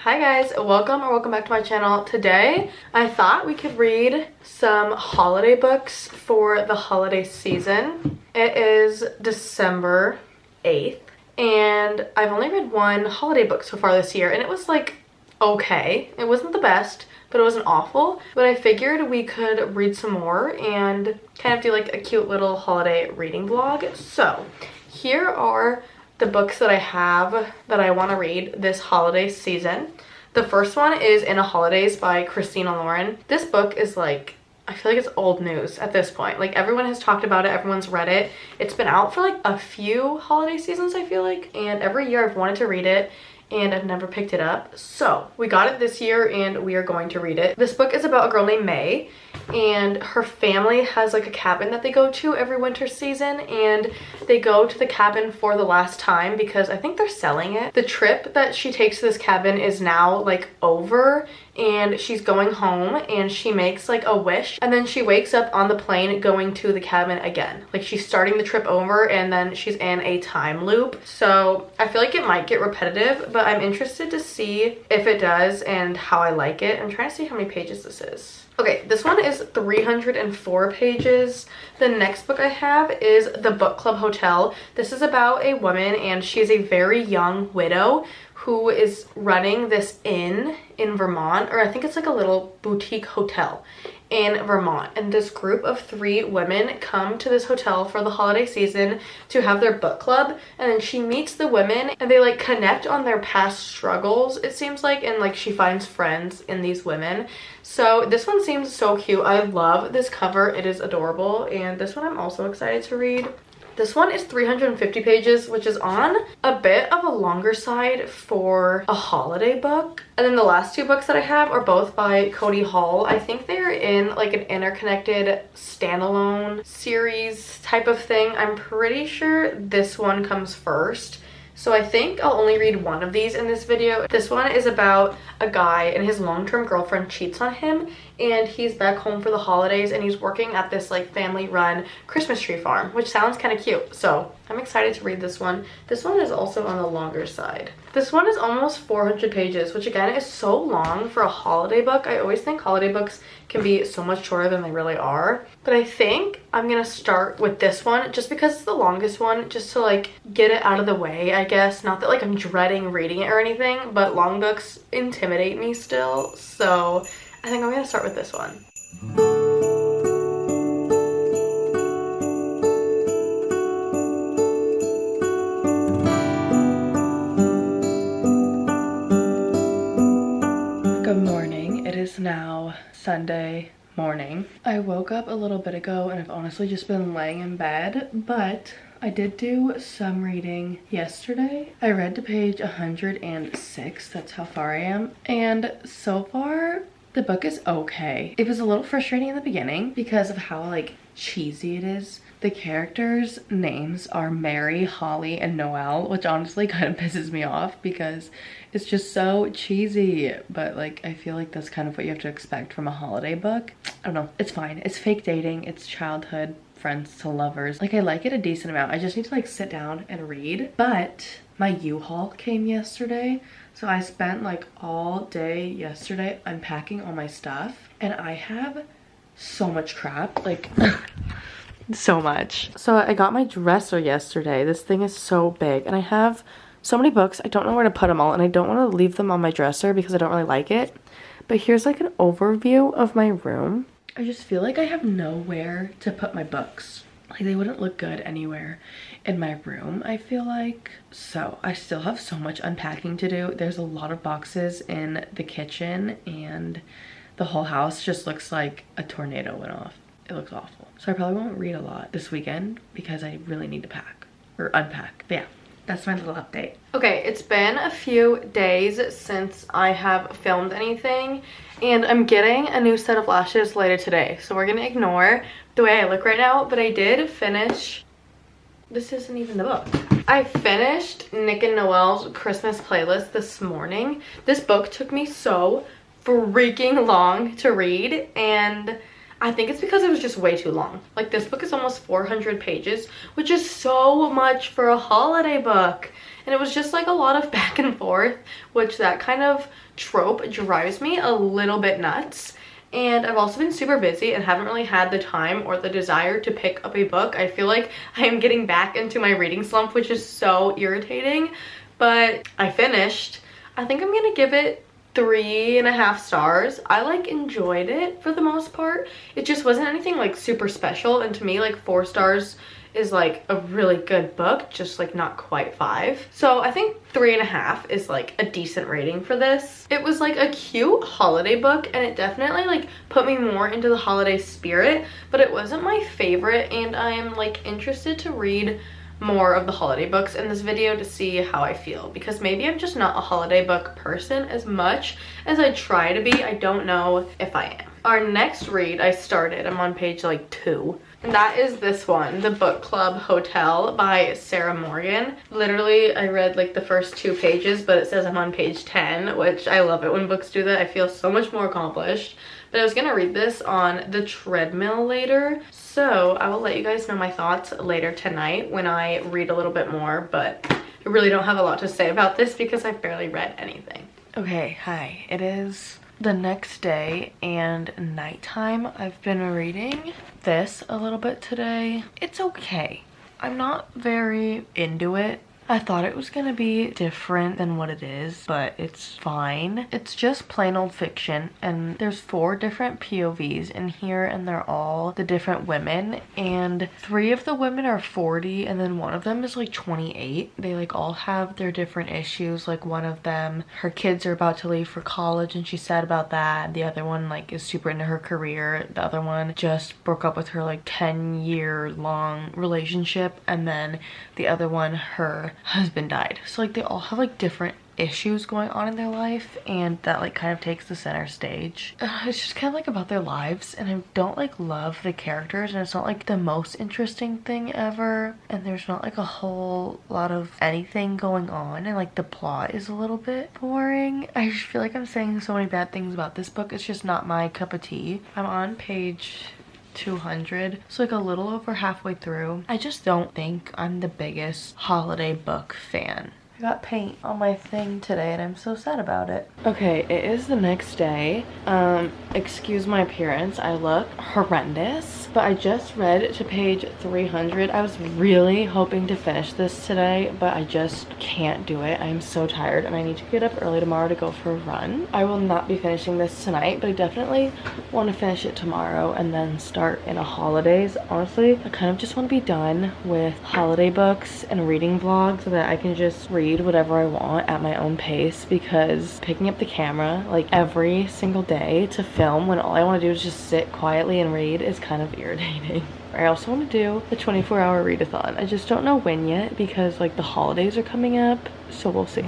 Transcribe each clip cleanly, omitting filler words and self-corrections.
Hi guys, welcome back to my channel. Today I thought we could read some holiday books for the holiday season. It is December 8th and I've only read one holiday book so far this year, and it was like okay. It wasn't the best, but it wasn't awful. But I figured we could read some more and kind of do like a cute little holiday reading vlog. So here are the books that I have that I want to read this holiday season. The first one is In a Holidays by Christina Lauren. This book is like, I feel like it's old news at this point. Like everyone has talked about it, everyone's read it. It's been out for like a few holiday seasons, I feel like, and every year I've wanted to read it and I've never picked it up. So we got it this year and we are going to read it. This book is about a girl named May, and her family has like a cabin that they go to every winter season, and they go to the cabin for the last time because I think they're selling it. The trip that she takes to this cabin is now like over and she's going home, and she makes like a wish and then she wakes up on the plane going to the cabin again. Like she's starting the trip over and then she's in a time loop. So I feel like it might get repetitive, but I'm interested to see if it does and how I like it. I'm trying to see how many pages this is. Okay, this one is 304 pages. The next book I have is The Book Club Hotel. This is about a woman, and she's a very young widow who is running this inn in Vermont, or I think it's like a little boutique hotel in Vermont. And this group of 3 women come to this hotel for the holiday season to have their book club, and then she meets the women and they like connect on their past struggles, it seems like, and like she finds friends in these women. So this one seems so cute. I love this cover, it is adorable, and this one I'm also excited to read. This one is 350 pages, which is on a bit of a longer side for a holiday book. And then the last 2 books that I have are both by Cody Hall. I think they're in like an interconnected standalone series type of thing. I'm pretty sure this one comes first. So I think I'll only read one of these in this video. This one is about a guy and his long-term girlfriend cheats on him, and he's back home for the holidays and he's working at this like family-run Christmas tree farm, which sounds kind of cute. So I'm excited to read this one. This one is also on the longer side. This one is almost 400 pages, which again is so long for a holiday book. I always think holiday books can be so much shorter than they really are. But I think I'm gonna start with this one just because it's the longest one, just to like get it out of the way, I guess. Not that like I'm dreading reading it or anything, but long books intimidate me still. So I think I'm gonna start with this one. Good morning. It is now Sunday morning. I woke up a little bit ago and I've honestly just been laying in bed, but I did do some reading yesterday. I read to page 106, that's how far I am, and so far the book is okay. It was a little frustrating in the beginning because of how like cheesy it is. The characters' names are Mary, Holly, and Noelle, which honestly kind of pisses me off because it's just so cheesy. But like, I feel like that's kind of what you have to expect from a holiday book. I don't know, it's fine. It's fake dating, it's childhood friends to lovers. Like, I like it a decent amount. I just need to like sit down and read. But my U-Haul came yesterday, so I spent like all day yesterday unpacking all my stuff, and I have so much crap, like so much. So I got my dresser yesterday. This thing is so big and I have so many books. I don't know where to put them all, and I don't want to leave them on my dresser because I don't really like it. But here's like an overview of my room. I just feel like I have nowhere to put my books. Like, they wouldn't look good anywhere in my room, I feel like. So I still have so much unpacking to do. There's a lot of boxes in the kitchen and the whole house just looks like a tornado went off. It looks awful. So I probably won't read a lot this weekend because I really need to pack or unpack. But yeah, that's my little update. Okay, it's been a few days since I have filmed anything, and I'm getting a new set of lashes later today. So we're gonna ignore the way I look right now, but I did finish, this isn't even the book. I finished Nick and Noelle's Christmas playlist this morning. This book took me so freaking long to read, and I think it's because it was just way too long. Like, this book is almost 400 pages, which is so much for a holiday book. and it was just like a lot of back and forth, which that kind of trope drives me a little bit nuts. And I've also been super busy and haven't really had the time or the desire to pick up a book. I feel like I am getting back into my reading slump, which is so irritating. But I finished. I think I'm gonna give it 3.5 stars. I like enjoyed it for the most part. It just wasn't anything like super special, and to me like 4 stars is like a really good book, just like not quite 5. So I think 3.5 is like a decent rating for this. It was like a cute holiday book, and it definitely like put me more into the holiday spirit, but it wasn't my favorite, and I am like interested to read more of the holiday books in this video to see how I feel, because maybe I'm just not a holiday book person as much as I try to be. I don't know if I am. Our next read I started, I'm on page like 2, and that is this one, The Book Club Hotel by Sarah Morgan. Literally, I read like the first 2 pages, but it says I'm on page 10, which I love it when books do that. I feel so much more accomplished. But I was gonna read this on the treadmill later, so I will let you guys know my thoughts later tonight when I read a little bit more, but I really don't have a lot to say about this because I've barely read anything. Okay, hi. It is the next day and nighttime. I've been reading this a little bit today. It's okay. I'm not very into it. I thought it was gonna be different than what it is, but it's fine. It's just plain old fiction, and there's 4 different POVs in here, and they're all the different women, and 3 of the women are 40, and then one of them is like 28. They like all have their different issues. Like one of them, her kids are about to leave for college, and she's sad about that. The other one like is super into her career. The other one just broke up with her like 10-year long relationship, and then the other one, her husband died. So like they all have like different issues going on in their life, and that like kind of takes the center stage. It's just kind of like about their lives, and I don't like love the characters, and it's not like the most interesting thing ever, and there's not like a whole lot of anything going on, and like the plot is a little bit boring. I just feel like I'm saying so many bad things about this book. It's just not my cup of tea. I'm on page 200, so like a little over halfway through. I just don't think I'm the biggest holiday book fan. I got paint on my thing today and I'm so sad about it. Okay, it is the next day. Excuse my appearance. I look horrendous, but I just read to page 300. I was really hoping to finish this today, but I just can't do it. I am so tired and I need to get up early tomorrow to go for a run. I will not be finishing this tonight, but I definitely want to finish it tomorrow and then start in a holidays. Honestly, I kind of just want to be done with holiday books and reading vlogs so that I can just read whatever I want at my own pace, because picking up the camera like every single day to film when all I want to do is just sit quietly and read is kind of irritating. I also want to do the 24-hour readathon. I just don't know when yet because like the holidays are coming up, so we'll see.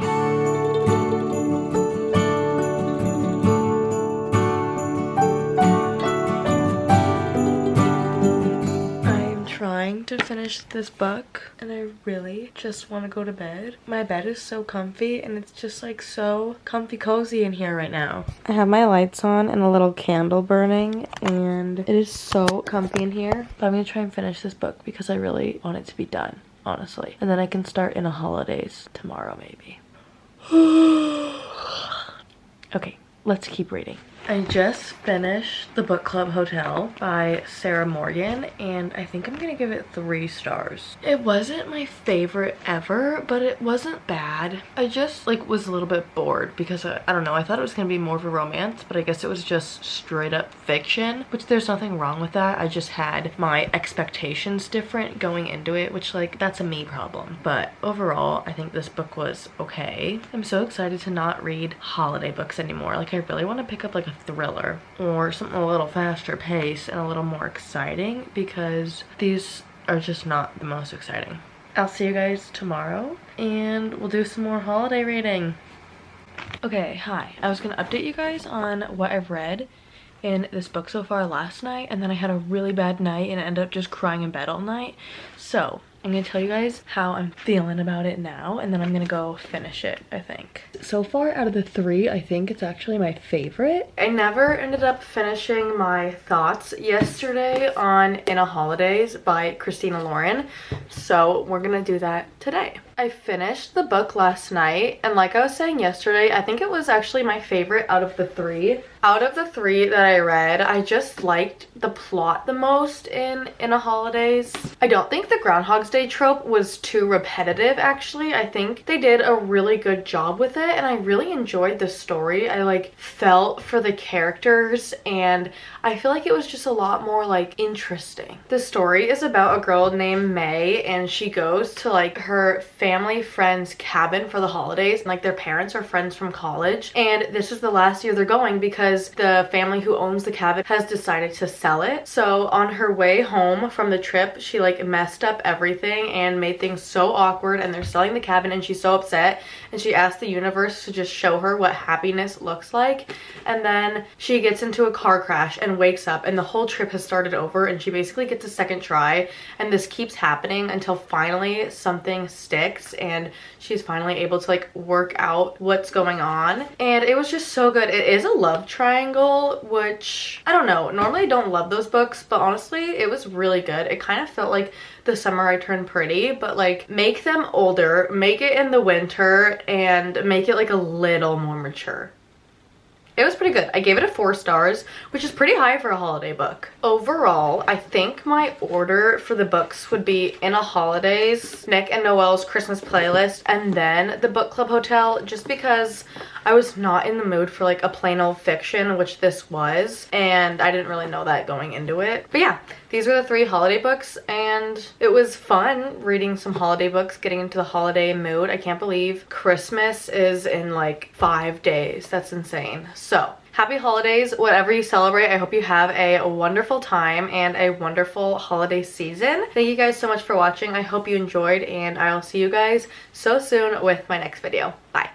Trying to finish this book and I really just want to go to bed. My bed is so comfy and it's just like so comfy cozy in here right now. I have my lights on and a little candle burning and it is so comfy in here. But I'm gonna try and finish this book because I really want it to be done, honestly. And then I can start in a holidays tomorrow maybe. Okay, let's keep reading. I just finished The Book Club Hotel by Sarah Morgan, and I think I'm gonna give it 3 stars. It wasn't my favorite ever, but it wasn't bad. I just like was a little bit bored because I don't know, I thought it was gonna be more of a romance, but I guess it was just straight up fiction, which there's nothing wrong with that. I just had my expectations different going into it, which like that's a me problem. But overall, I think this book was okay. I'm so excited to not read holiday books anymore. Like I really want to pick up like a thriller or something a little faster pace and a little more exciting, because these are just not the most exciting. I'll see you guys tomorrow and we'll do some more holiday reading. Okay, hi. I was gonna update you guys on what I've read in this book so far last night, and then I had a really bad night and I ended up just crying in bed all night. So I'm gonna tell you guys how I'm feeling about it now, and then I'm gonna go finish it, I think. So far out of the 3, I think it's actually my favorite. I never ended up finishing my thoughts yesterday on In a Holidays by Christina Lauren, so we're gonna do that today. I finished the book last night, and like I was saying yesterday, I think it was actually my favorite out of the three. Out of the three that I read, I just liked the plot the most in a Holidays. I don't think the Groundhog's Day trope was too repetitive, actually. I think they did a really good job with it, and I really enjoyed the story. I like felt for the characters, and I feel like it was just a lot more like interesting. The story is about a girl named May, and she goes to like her family friend's cabin for the holidays, and like their parents are friends from college, and this is the last year they're going because the family who owns the cabin has decided to sell it. So on her way home from the trip, she like messed up everything and made things so awkward, and they're selling the cabin, and she's so upset, and she asked the universe to just show her what happiness looks like. And then she gets into a car crash and wakes up, and the whole trip has started over, and she basically gets a second try, and this keeps happening until finally something sticks and she's finally able to like work out what's going on. And it was just so good. It is a love triangle, which I don't know, normally I don't love those books, but honestly it was really good. It kind of felt like The Summer I Turned Pretty, but like make them older, make it in the winter, and make it like a little more mature. It was pretty good. I gave it a 4 stars, which is pretty high for a holiday book. Overall, I think my order for the books would be In a Holidays, Nick and Noelle's Christmas Playlist, and then The Book Club Hotel, just because I was not in the mood for like a plain old fiction, which this was, and I didn't really know that going into it. But yeah, these were the 3 holiday books, and it was fun reading some holiday books, getting into the holiday mood. I can't believe Christmas is in like 5 days. That's insane. So happy holidays, whatever you celebrate. I hope you have a wonderful time and a wonderful holiday season. Thank you guys so much for watching. I hope you enjoyed, and I'll see you guys so soon with my next video. Bye.